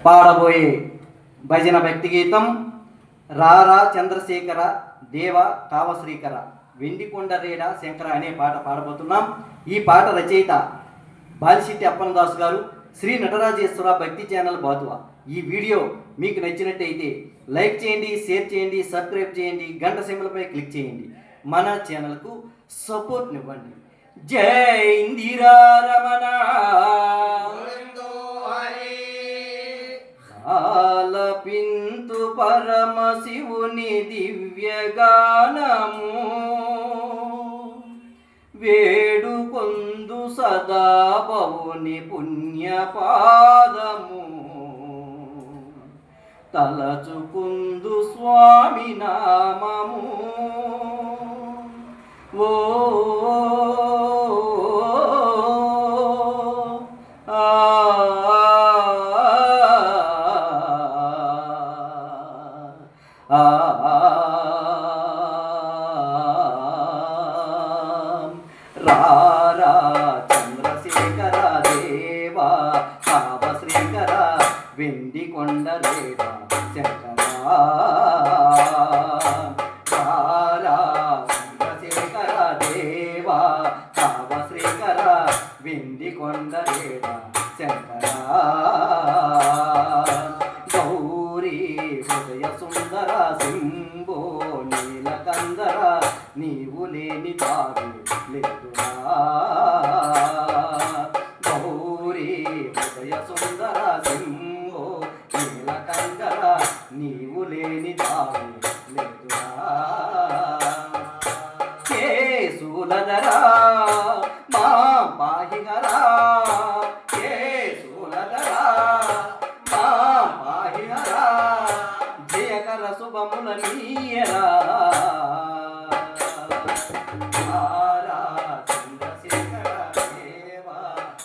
పాడబోయే భజన భక్తి గీతం రారా చంద్రశేఖర దేవ కావశ్రీకర వెండికొండరేడ శంకర అనే పాట పాడబోతున్నాం. ఈ పాట రచయిత బాలిశెట్టి అప్పన్నదాస్ గారు, శ్రీ నటరాజేశ్వర భక్తి ఛానల్ బాతువా. ఈ వీడియో మీకు నచ్చినట్టయితే లైక్ చేయండి, షేర్ చేయండి, సబ్స్క్రైబ్ చేయండి, గంట సింబల్పై క్లిక్ చేయండి. మన ఛానల్కు సపోర్ట్నివ్వండి. జై ఇందిరా రమణ ఆలపింతు పరమశివుని దివ్యగానము, వేడుకొందు సదా బవుని పుణ్యపాదము, తలచుకుందు స్వామి నామము. ఓ రారా చంద్రశేఖర దేవా కావశ్రీకర వెండికొండరేడ శంకర. రారా చంద్రశేఖర దేవా కావశ్రీకర వెండికొండరేడ శంకర. గౌరీ హృదయ సుందర సింబో నీలకందర నీవు లేని తావి లేదురా. గౌరీ హృదయ సుందర సింబో నీలకందర నీవు లేని తావి లేదురా. కేశూలధరా మా పాహిహరా, కేశూలధరా మా పాహిహరా, జయకర శుభముల నీయరా. చంద్రశేఖర దేవా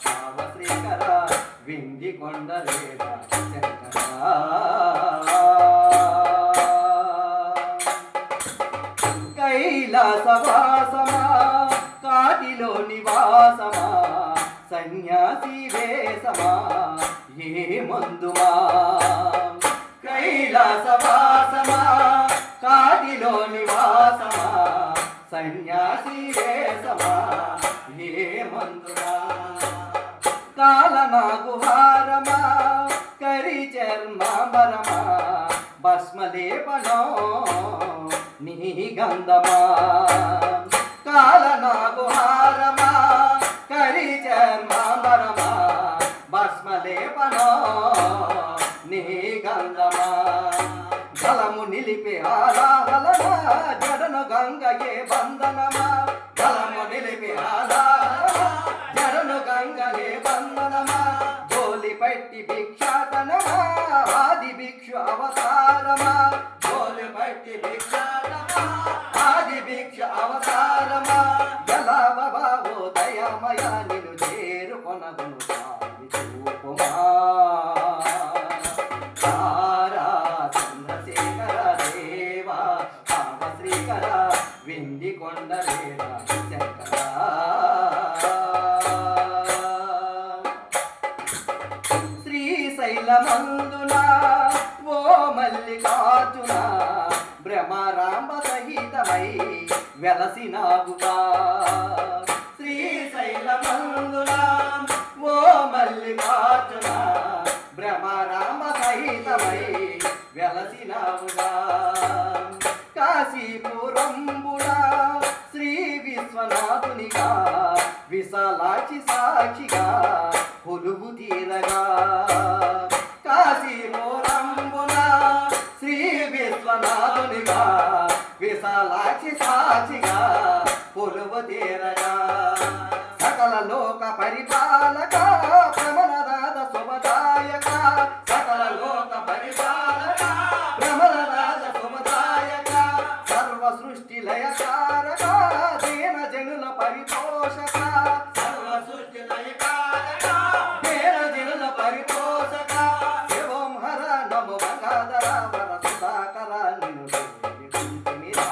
కావశ్రీకర వెండికొండరేడ శంకర. కైలాసవాసమా కాటిలో నివాసమా, సన్యాసి వేసమా ఏ మందుమా. కైలాసవాసమా కాటిలో నివాసమా, సన్యాసి వేసమా ఏ మందుమా. కాలనాగుహారమా కరి చర్మాంబరమా, భస్మలేపనో నీ గంధమా. కాలనాగుహారమా కరి చర్మాంబరమా, భస్మలేపనో నీ గంధమా. జలము నిలిపే ఆలాహలమా, జడను గంగయే బంధనమా. జలము నిలిపే ఆలాహలమా, జడను గంగయే బంధనమా. జోలి పట్టి భిక్షాటనమా, ఆది భిక్షు అవతారమా. జోలి పట్టి భిక్షాటనమా, ఆది భిక్షు అవతారమా. జలవో దయమయ నిన్ను చేరుకొనగును సాగి చూపుమా. వెండికొండరేడ శంకర. శ్రీశైలమందున ఓ మల్లికార్జున, భ్రమరాంబ సహితమై వెలసినావుగా. శ్రీశైలమందున ఓ మల్లికార్జున, భ్రమరాంబ సహితమై వెలసినావుగా. కాశీపురంబుడా శ్రీ విశ్వనాథునిగా, విశాలాక్షి సాక్షిగా కొలువు తీరగా. కాశీపురంబుడా శ్రీ విశ్వనాథునిగా, విశాలాక్షి సాక్షిగా కొలువు తీరగా. సకల లోక పరిపాలక భ్రమణనాథ శుభదాయక, సకల లోక పరిపాలక భ్రమణనాథ శుభదాయక. సర్వ సృష్టి లయకారక దీన జనుల పరిపోషక, సర్వ సృష్టి లయకారక దీన జనుల పరిపోషక. శివం హర నమో గంగాధర వర సుధాకర నిన్ను వేడుకుంటుమిరా.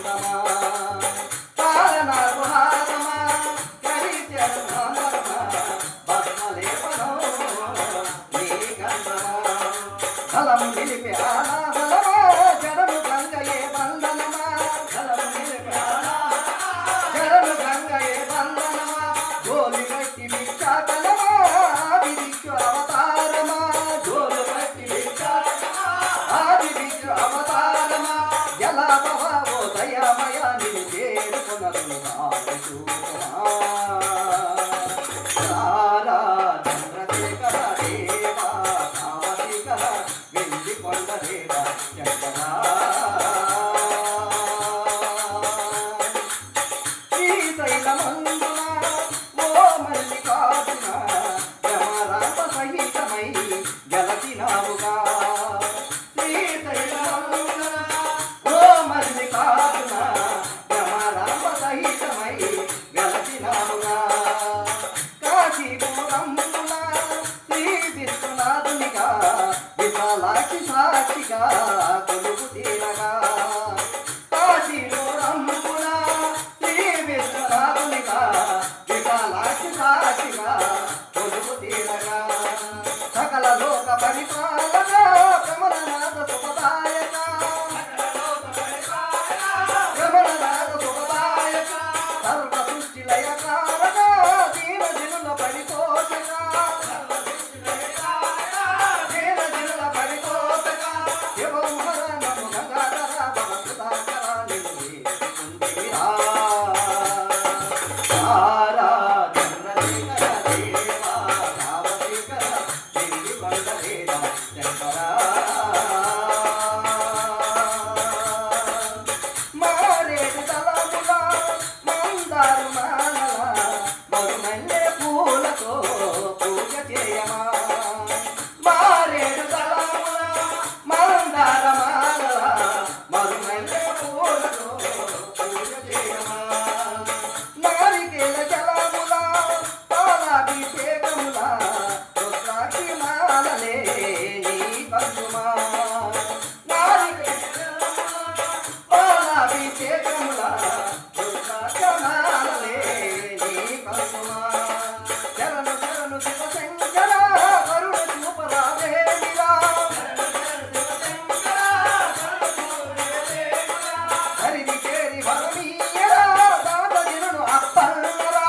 శ్రీకాంతమా పాలనాకు హారమా కరిచరణమా పద్మలేపనో నీకంతమా బలం నిలిపి ఆలాహలమా జడము గంగయే వందనమా బలం నిలిపి జడము గంగయే వందనమా గోలి గట్టి విచ్చాకలమా విదిచ్చు అవతారమా గోలు గట్టి ఆది విచ్చు అవతారమా ఎలా భవో దయామయ నిన్ను చేరుకున్నది చంద్రశేఖర దేవా కావశిఖర వెండి కొండ దేవా శంకరా శ్రీశైలమందున ఓ మల్లికార్జున యమరాజ సహితమై గలచినావుగా శ్రీశైలమందున ఓ మల్లికార్జున యమరాజ సహితమై గలచినావుగా కాశీపురంబున శ్రీ విశ్వనాథునిగా విశాలాక్షి సాక్షిగా కొలువు తీరగా కాశీపురంబున శ్రీ విశ్వనాథునిగా విశాలాక్షి సాక్షిగా కొలువు తీరగా సకల లోక పరిపాలన కమలనాథ శుభదాయక కమలనాథ శుభదాయక సర్వ సృష్టి లయకారక దీన జనుల పరిపోషక దీన జనుల పరిపోషక శివమహర నము గంగాధర భవసుధాకర నిలువేసుకుందిరా తారా చంద్రశేఖర దేవా కావశిఖర వెండి కొండ దేవా శంకరా మారేడు తలముల మందారు మాలల మరుమల్లె పూలతో పూజ చేయమా మారేడు తలముల మందార మాలల మరుమల్లె పూలతో పూజ చేయమా నారికేల జలముల పాలాభిషేకముల రుద్రాక్షి మాలలే నీ కందుమా పాలాభిషేకముల రుద్రాక్షమాలలే నీ కందుమా శరణు శరణు శివశంకర కరుణ చూపరావేమిరా హరిని చేరి వరమీయరా దాసజనుడు అప్పన్నరా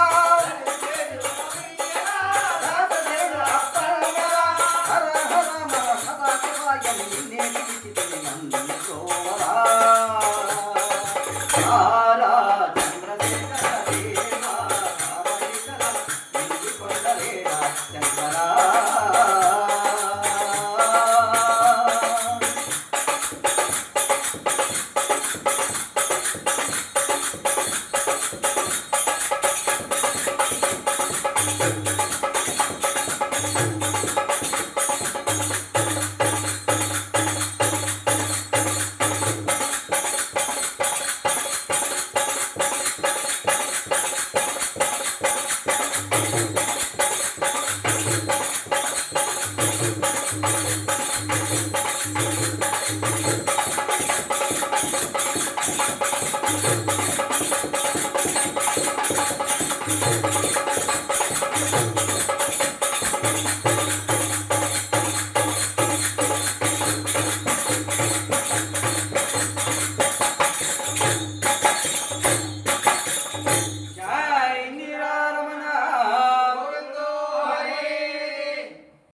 దాసజనుడు అప్పన్నరా హర హర మన సదా శివాయ నిన్నే పిలిచితిని నన్నుకోవరా తారా చంద్రశేఖర దేవా కావశిఖర వెండి కొండ దేవా శంకరా